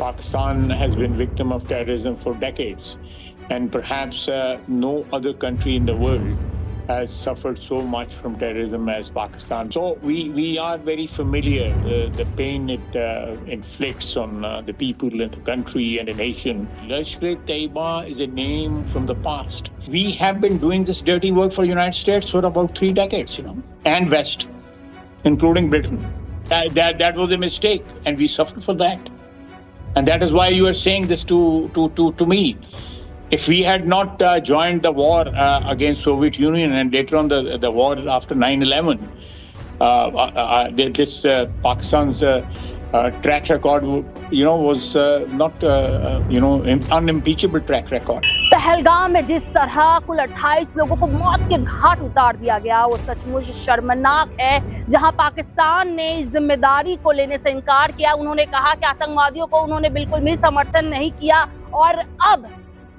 Pakistan has been victim of terrorism for decades, and perhaps no other country in the world has suffered so much from terrorism as Pakistan. So we are very familiar the pain it inflicts on the people in the country and the nation. Lashkar-e-Taiba is a name from the past. We have been doing this dirty work for the United States for about 3 decades, and West, including Britain. That was a mistake, and we suffered for that. And that is why you are saying this to me. If we had not joined the war against Soviet Union and later on the war after 9/11, this Pakistan's track record, was not, unimpeachable track record. Pahalgam में जिस तरह कुल 28 लोगों को मौत के घाट उतार दिया गया, वो सचमुच शर्मनाक है। जहां पाकिस्तान ने इस जिम्मेदारी को लेने से इनकार किया, उन्होंने कहा कि आतंकवादियों को उन्होंने बिल्कुल भी समर्थन नहीं किया। और अब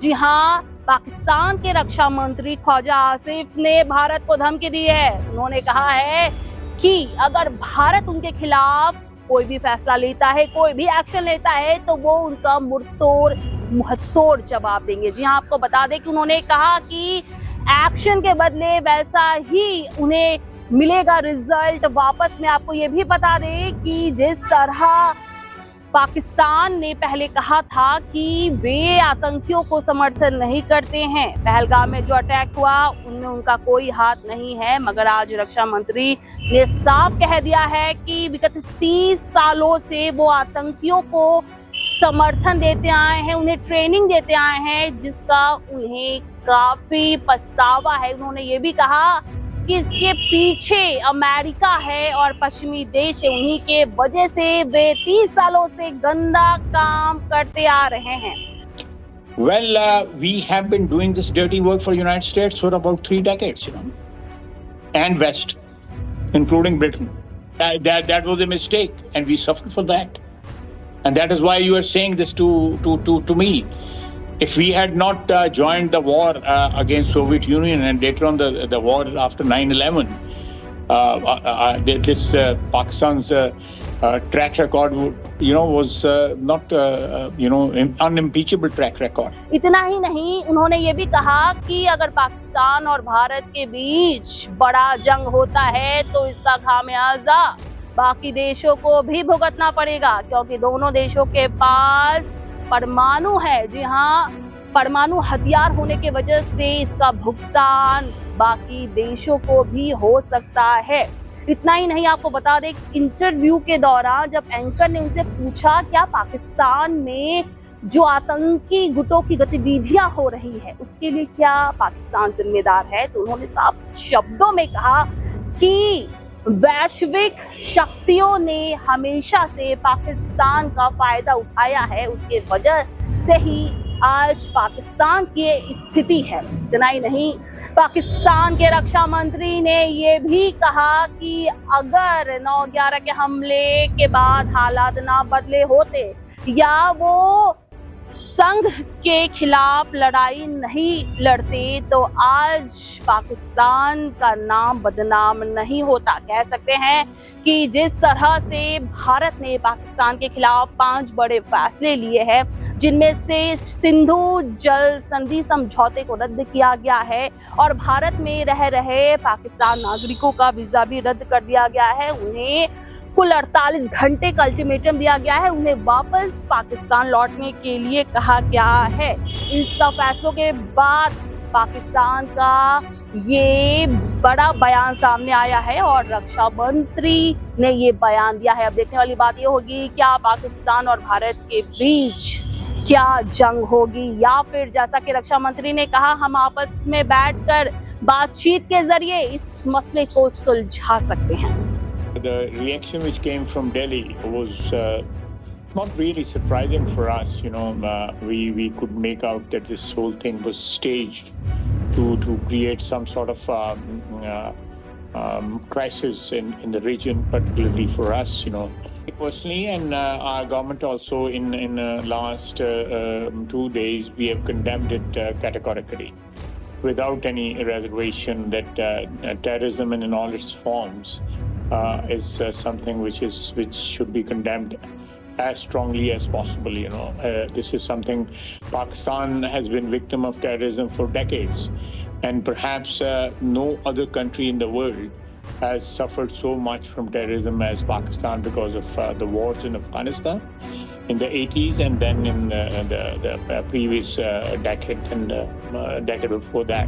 जी हाँ, पाकिस्तान के रक्षा मंत्री ख्वाजा आसिफ ने भारत को धमकी दी है। उन्होंने कहा है कि अगर भारत उनके खिलाफ कोई भी फैसला लेता है, कोई भी एक्शन लेता है, तो वो उनका मुंहतोड़ जवाब देंगे। जी हाँ, आपको बता दें कि उन्होंने कहा कि एक्शन के बदले वैसा ही उन्हें मिलेगा रिजल्ट वापस। में आपको ये भी बता दें कि जिस तरह पाकिस्तान ने पहले कहा था कि वे आतंकियों को समर्थन नहीं करते हैं, पहलगाम में जो अटैक हुआ उनमें उनका कोई हाथ नहीं है, मगर आज रक्षा मंत्री ने साफ कह दिया है कि विगत 30 सालों से वो आतंकियों को समर्थन देते आए हैं, उन्हें ट्रेनिंग देते आए हैं, जिसका उन्हें काफी पछतावा है। उन्होंने ये भी कहा कि इसके पीछे अमेरिका है और पश्चिमी देश है, उन्हीं के वजह से वे 30 सालों से गंदा काम करते आ रहे हैं। Well, we have been doing this dirty work for the United States for about 3 decades, and West, including Britain. That was a mistake, and we suffered for that. And that is why you are saying this to me. If we had not joined the war against Soviet Union and later on the war after 9/11, this Pakistan's track record, was not, unimpeachable track record. इतना ही नहीं, उन्होंने ये भी कहा कि अगर पाकिस्तान और भारत के बीच बड़ा जंग होता है तो इसका खामियाजा बाकी देशों को भी भुगतना पड़ेगा, क्योंकि दोनों देशों के पास परमाणु है। जी हाँ, परमाणु हथियार होने के वजह से इसका भुगतान बाकी देशों को भी हो सकता है। इतना ही नहीं, आपको बता दें इंटरव्यू के दौरान जब एंकर ने उनसे पूछा क्या पाकिस्तान में जो आतंकी गुटों की गतिविधियां हो रही है उसके लिए क्या पाकिस्तान जिम्मेदार है, तो उन्होंने साफ शब्दों में कहा कि वैश्विक शक्तियों ने हमेशा से पाकिस्तान का फायदा उठाया है, उसके वजह से ही आज पाकिस्तान की स्थिति है। इतना ही नहीं, पाकिस्तान के रक्षा मंत्री ने ये भी कहा कि अगर 9/11 के हमले के बाद हालात ना बदले होते या वो संघ के खिलाफ लड़ाई नहीं लड़ते तो आज पाकिस्तान का नाम बदनाम नहीं होता। कह सकते हैं कि जिस तरह से भारत ने पाकिस्तान के खिलाफ 5 बड़े फैसले लिए हैं, जिनमें से सिंधु जल संधि समझौते को रद्द किया गया है और भारत में रह रहे पाकिस्तान नागरिकों का वीजा भी रद्द कर दिया गया है, उन्हें कुल 48 घंटे का अल्टीमेटम दिया गया है, उन्हें वापस पाकिस्तान लौटने के लिए कहा गया है। इन सब फैसलों के बाद पाकिस्तान का ये बड़ा बयान सामने आया है और रक्षा मंत्री ने ये बयान दिया है। अब देखने वाली बात ये होगी क्या पाकिस्तान और भारत के बीच क्या जंग होगी, या फिर जैसा कि रक्षा मंत्री ने कहा हम आपस में बैठकर बातचीत के जरिए इस मसले को सुलझा सकते हैं। The reaction which came from Delhi was not really surprising for us. We could make out that this whole thing was staged to create some sort of crisis in the region, particularly for us. Personally, and our government also in last 2 days, we have condemned it categorically, without any reservation, that terrorism in all its forms is something which should be condemned. as strongly as possible. This is something Pakistan has been victim of terrorism for decades, and perhaps no other country in the world has suffered so much from terrorism as Pakistan because of the wars in Afghanistan in the 80s and then in the previous decade and decade before that.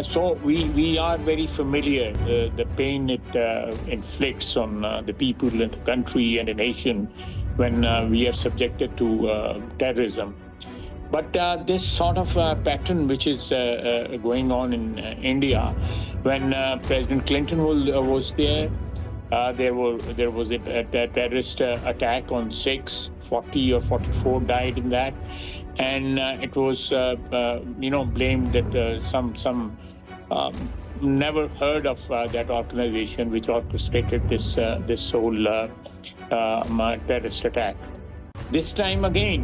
So we are very familiar the pain it inflicts on the people in the country and the nation when we are subjected to terrorism. But this sort of pattern which is going on in India, when President Clinton was there, there was a terrorist attack on Sikhs. 40 or 44 died in that, and it was blamed that some never heard of that organization which orchestrated this whole terrorist attack. This time again,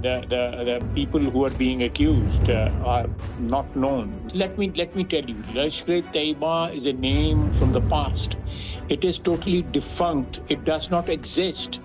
the people who are being accused are not known. Let me tell you, Lashkar-e-Taiba is a name from the past. It is totally defunct. It does not exist.